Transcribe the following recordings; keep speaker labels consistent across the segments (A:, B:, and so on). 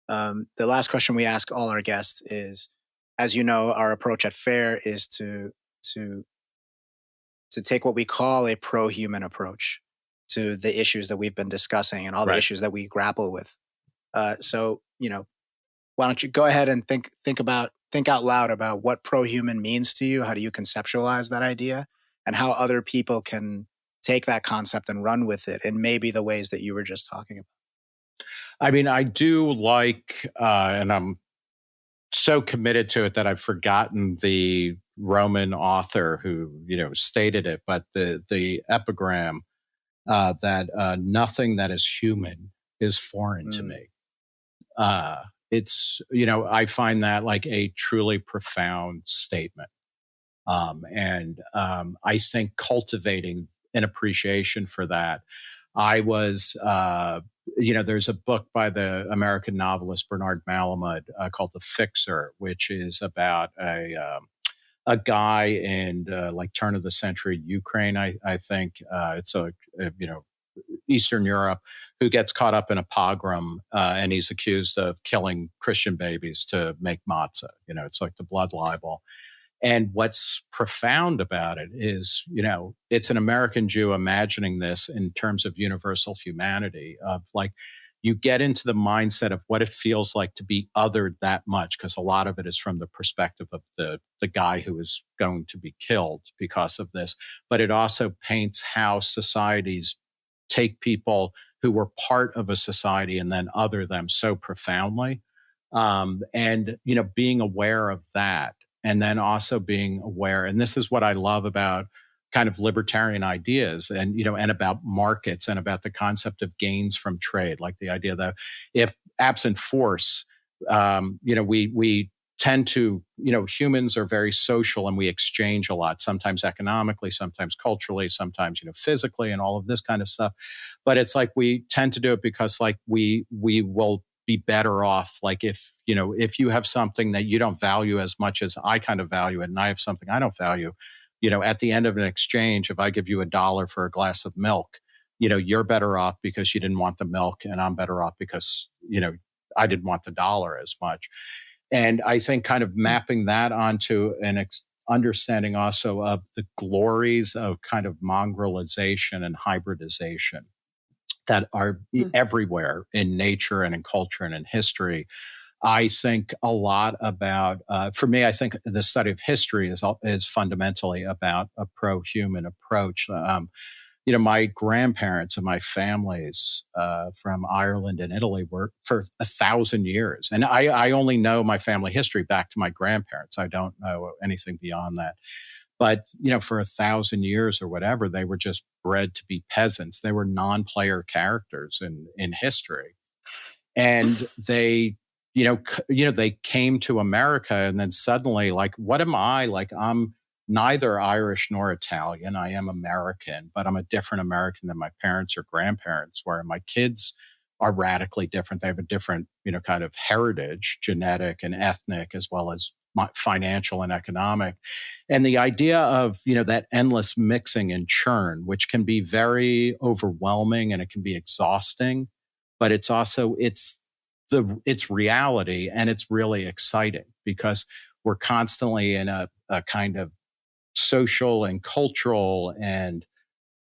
A: The last question we ask all our guests is, as you know, our approach at FAIR is to take what we call a pro-human approach to the issues that we've been discussing and all the issues that we grapple with. So, why don't you go ahead and think out loud about what pro-human means to you? How do you conceptualize that idea, and how other people can take that concept and run with it in maybe the ways that you were just talking about?
B: I mean, I do like, and I'm so committed to it that I've forgotten the Roman author who, stated it, but the epigram that nothing that is human is foreign to me. It's, I find that like a truly profound statement. And I think cultivating an appreciation for that. I was, there's a book by the American novelist Bernard Malamud called The Fixer, which is about a guy in like turn of the century Ukraine. I think it's Eastern Europe, who gets caught up in a pogrom and he's accused of killing Christian babies to make matzah. It's like the blood libel. And what's profound about it is, it's an American Jew imagining this in terms of universal humanity, of like, you get into the mindset of what it feels like to be othered that much, because a lot of it is from the perspective of the guy who is going to be killed because of this. But it also paints how societies take people who were part of a society and then other them so profoundly. And, being aware of that. And then also being aware, and this is what I love about kind of libertarian ideas and, and about markets and about the concept of gains from trade, like the idea that if absent force, we tend to, humans are very social and we exchange a lot, sometimes economically, sometimes culturally, sometimes, physically and all of this kind of stuff. But it's like we tend to do it because like we will be better off. Like if you have something that you don't value as much as I kind of value it, and I have something I don't value, at the end of an exchange, if I give you $1 for a glass of milk, you're better off because you didn't want the milk, and I'm better off because, I didn't want the dollar as much. And I think kind of mapping that onto an understanding also of the glories of kind of mongrelization and hybridization that are everywhere in nature and in culture and in history. I think a lot about, for me, I think the study of history is fundamentally about a pro-human approach. My grandparents and my families from Ireland and Italy were for 1,000 years. And I only know my family history back to my grandparents. I don't know anything beyond that. But, for 1,000 years or whatever, they were just bred to be peasants. They were non-player characters in history. And they, they came to America and then suddenly like, what am I? Like, I'm neither Irish nor Italian. I am American, but I'm a different American than my parents or grandparents were. And my kids are radically different. They have a different, kind of heritage, genetic and ethnic, as well as financial and economic. And the idea of, that endless mixing and churn, which can be very overwhelming and it can be exhausting, but it's also, it's reality, and it's really exciting because we're constantly in a kind of social and cultural and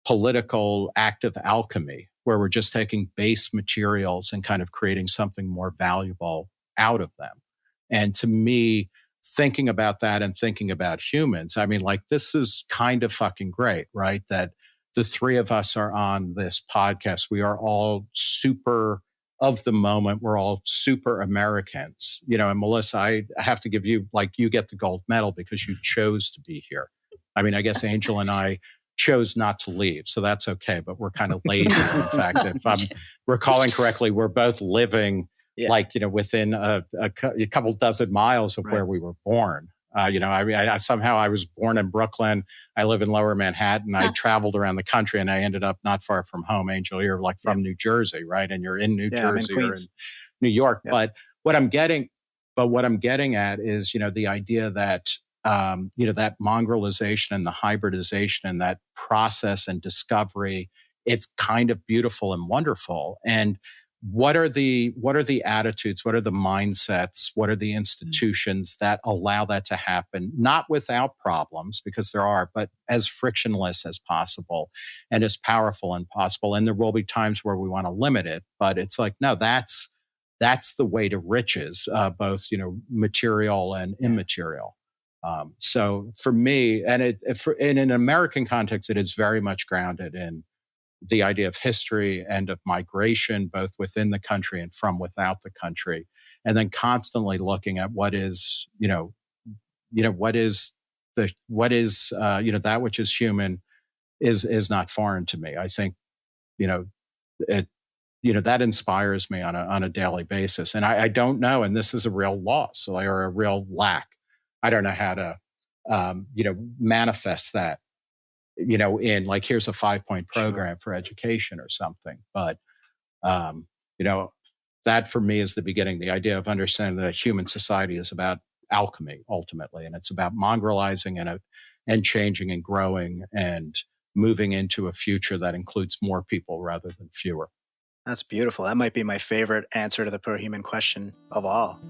B: political active alchemy where we're just taking base materials and kind of creating something more valuable out of them. And to me, thinking about that and thinking about humans, I mean, like, this is kind of fucking great, right? That the three of us are on this podcast. We are all super of the moment. We're all super Americans, and Melissa, I have to give you, like, you get the gold medal because you chose to be here. I mean, I guess Angel and I chose not to leave, so that's okay, but we're kind of lazy. In fact, if I'm recalling correctly, we're both living within a couple dozen miles of where we were born. I somehow I was born in Brooklyn. I live in Lower Manhattan. I traveled around the country and I ended up not far from home. Angel, you're like from New Jersey, right? And you're in New Jersey or in New York. Yeah. But what I'm getting at is, the idea that, that mongrelization and the hybridization and that process and discovery, it's kind of beautiful and wonderful. And what are the attitudes, what are the mindsets, what are the institutions that allow that to happen, not without problems, because there are, but as frictionless as possible and as powerful as possible. And there will be times where we want to limit it, but it's like, no, that's the way to riches, both, material and immaterial. So for me, and in an American context, it is very much grounded in the idea of history and of migration, both within the country and from without the country, and then constantly looking at what is that which is human is not foreign to me. I think, that inspires me on a daily basis. And I don't know, and this is a real loss or a real lack. I don't know how to, manifest that, in like, here's a 5-point program for education or something. But, that for me is the beginning, the idea of understanding that human society is about alchemy ultimately. And it's about mongrelizing and changing and growing and moving into a future that includes more people rather than fewer.
A: That's beautiful. That might be my favorite answer to the pro-human question of all.